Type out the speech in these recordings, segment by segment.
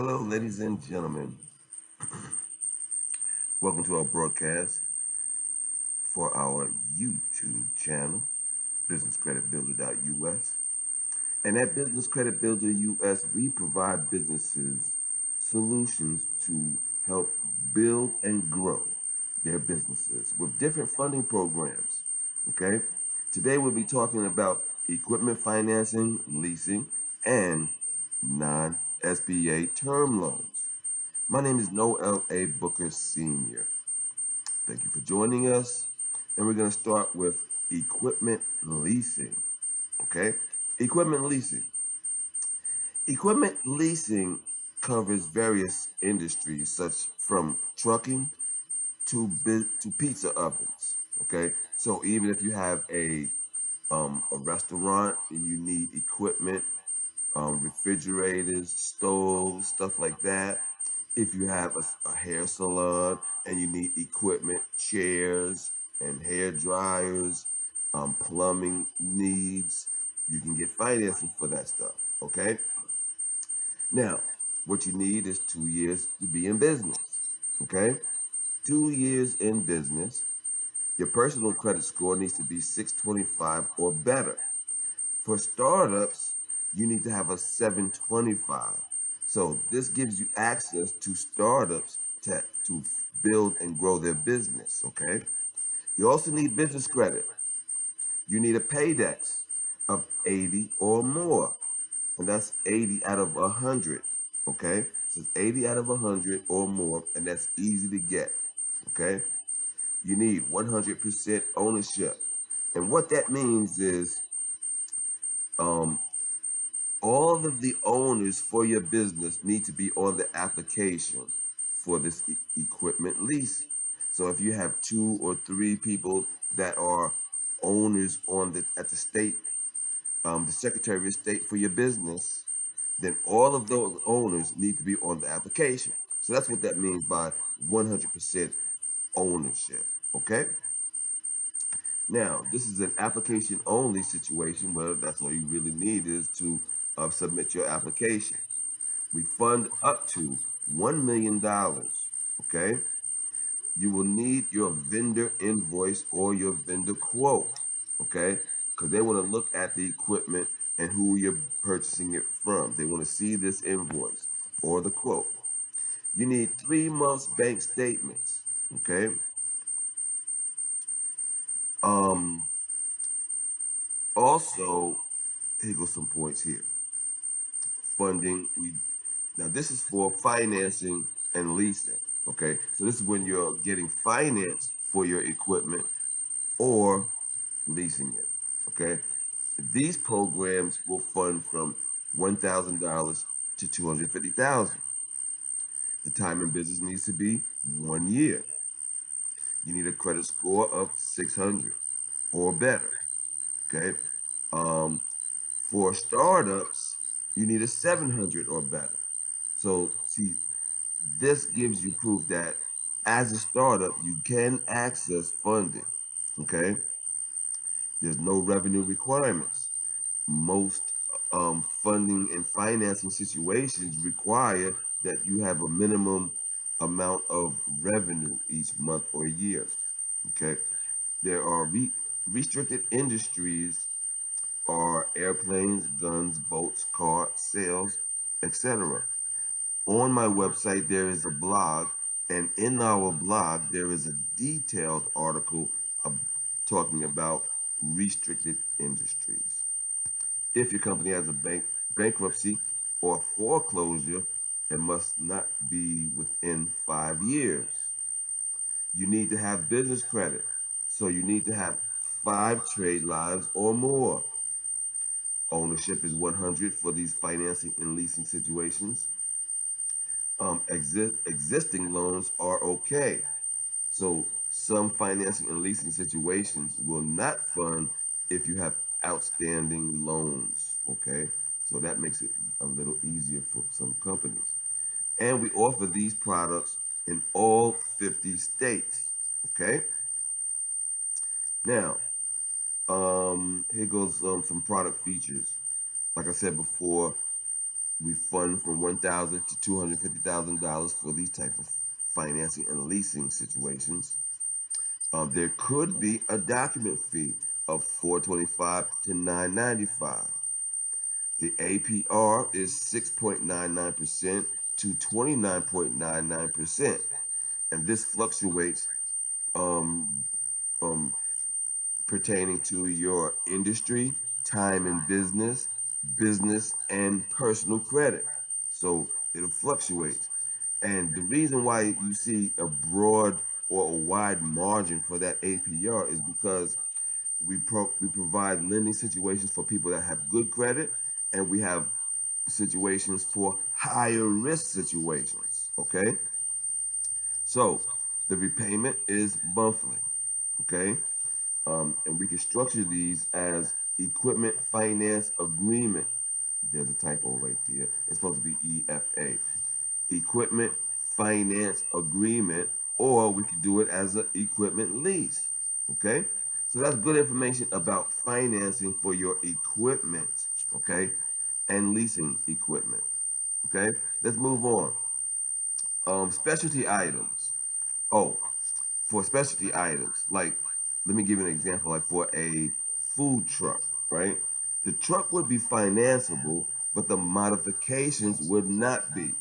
Hello, ladies and gentlemen. Welcome to our broadcast for our YouTube channel, businesscreditbuilder.us. And at Business Credit Builder US, we provide businesses solutions to help build and grow their businesses with different funding programs. Okay? Today we'll be talking about equipment financing, leasing, and non SBA term loans. My name is Noel A. Booker Sr. Thank you for joining us. And we're going to start with equipment leasing. Okay? Equipment leasing. Equipment leasing covers various industries, such from trucking to pizza ovens. Okay? So even if you have a restaurant and you need equipment, refrigerators, stoves, stuff like that. If you have a hair salon and you need equipment, chairs and hair dryers, plumbing needs, you can get financing for that stuff. Okay. Now, what you need is 2 years to be in business. Okay. 2 years in business. Your personal credit score needs to be 625 or better. For startups, you need to have a 725. So this gives you access to startups to build and grow their business, okay? You also need business credit. You need a paydex of 80 or more. And that's 80 out of 100, okay? So it's 80 out of 100 or more, and that's easy to get, okay? You need 100% ownership. And what that means is um, all of the owners for your business need to be on the application for this equipment lease. So if you have two or three people that are owners on the state, the Secretary of State for your business, then all of those owners need to be on the application. So that's what that means by 100% ownership. Okay. Now, this is an application only situation where that's all you really need is to submit your application. We fund up to $1 million. Okay. You will need your vendor invoice or your vendor quote. Okay. Because they want to look at the equipment and who you're purchasing it from. They want to see this invoice or the quote. You need 3 months bank statements. Okay. Um, Also, here goes some points here. Funding. Now this is for financing and leasing. Okay, so this is when you're getting finance for your equipment or leasing it. Okay, these programs will fund from $1,000 to 250,000. The time in business needs to be 1 year. You need a credit score of 600 or better. Okay, um, for startups, you need a 700 or better. So, see, this gives you proof that as a startup, you can access funding. Okay. There's no revenue requirements. Most funding and financing situations require that you have a minimum amount of revenue each month or year. Okay. There are restricted industries are airplanes, guns, boats, car sales, etc. On my website, there is a blog, and in our blog, there is a detailed article talking about restricted industries. If your company has a bankruptcy or foreclosure, it must not be within 5 years. You need to have business credit, so you need to have 5 trade lives or more. Ownership is 100 for these financing and leasing situations. Existing loans are okay. So some financing and leasing situations will not fund if you have outstanding loans. Okay, so that makes it a little easier for some companies. And we offer these products in all 50 states. Okay, now here goes some product features. Like I said before, We fund from $1,000 to $250,000 for these type of financing and leasing situations. There could be a document fee of $425 to $995. The APR is 6.99% to 29.99%, and this fluctuates um, um, pertaining to your industry, time in business, business, and personal credit. So it'll fluctuate. And the reason why you see a broad or a wide margin for that APR is because we provide lending situations for people that have good credit, and we have situations for higher risk situations. Okay, so the repayment is monthly. Okay, and we can structure these as equipment finance agreement. There's a typo right there. It's supposed to be EFA, equipment finance agreement, or we could do it as an equipment lease. Okay, so that's good information about financing for your equipment. Okay, and leasing equipment. Okay, let's move on. Specialty items. Oh, for specialty items, like let me give you an example. Like for a food truck, right? The truck would be financeable, but the modifications would not be.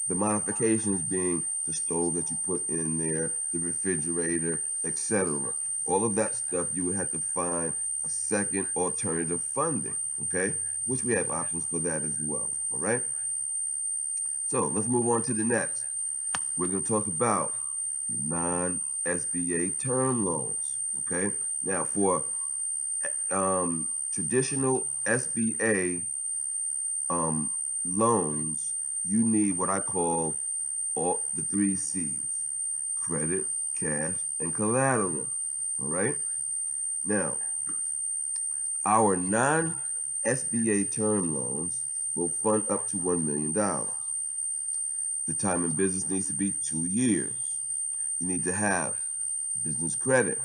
The modifications being the stove that you put in there, the refrigerator, etc. All of that stuff you would have to find a second alternative funding, okay? Which we have options for that as well. All right. So let's move on to the next. We're going to talk about non-SBA term loans. Okay. Now, for traditional SBA um, loans, you need what I call all the three C's: credit, cash, and collateral. All right. Now, our non-SBA term loans will fund up to $1 million. The time in business needs to be 2 years. You need to have business credit.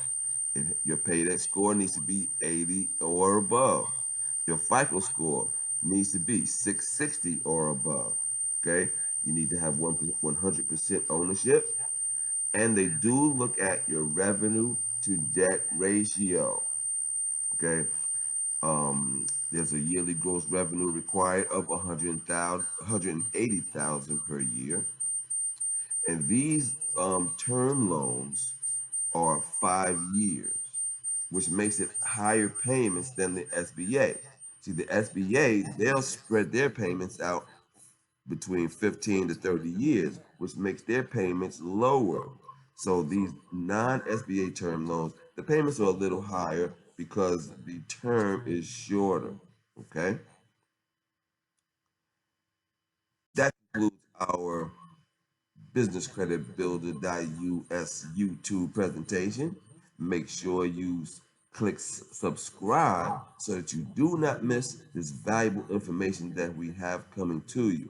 Your paydex score needs to be 80 or above. Your FICO score needs to be 660 or above. Okay, you need to have 100% ownership, and they do look at your revenue to debt ratio. Okay, there's a yearly gross revenue required of 180,000 per year, and these term loans are 5 years, which makes it higher payments than the SBA. See, the SBA, they'll spread their payments out between 15 to 30 years, which makes their payments lower. So these non-SBA term loans, the payments are a little higher because the term is shorter. Okay, that concludes our Business Credit Builder.us YouTube presentation. Make sure you click subscribe so that you do not miss this valuable information that we have coming to you.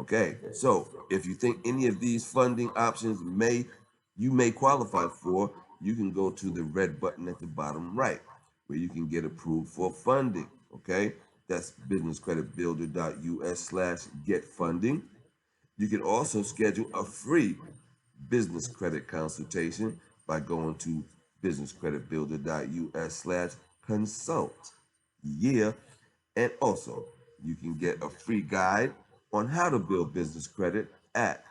Okay, so if you think any of these funding options may qualify for, you can go to the red button at the bottom right where you can get approved for funding. Okay, that's businesscreditbuilder.us/get funding. You can also schedule a free business credit consultation by going to businesscreditbuilder.us/consult. Yeah, and also you can get a free guide on how to build business credit at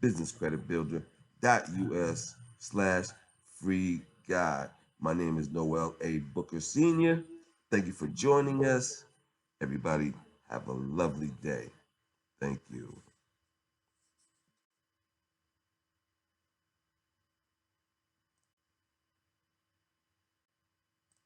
businesscreditbuilder.us/free guide. My name is Noel A. Booker Sr. Thank you for joining us. Everybody, have a lovely day. Thank you.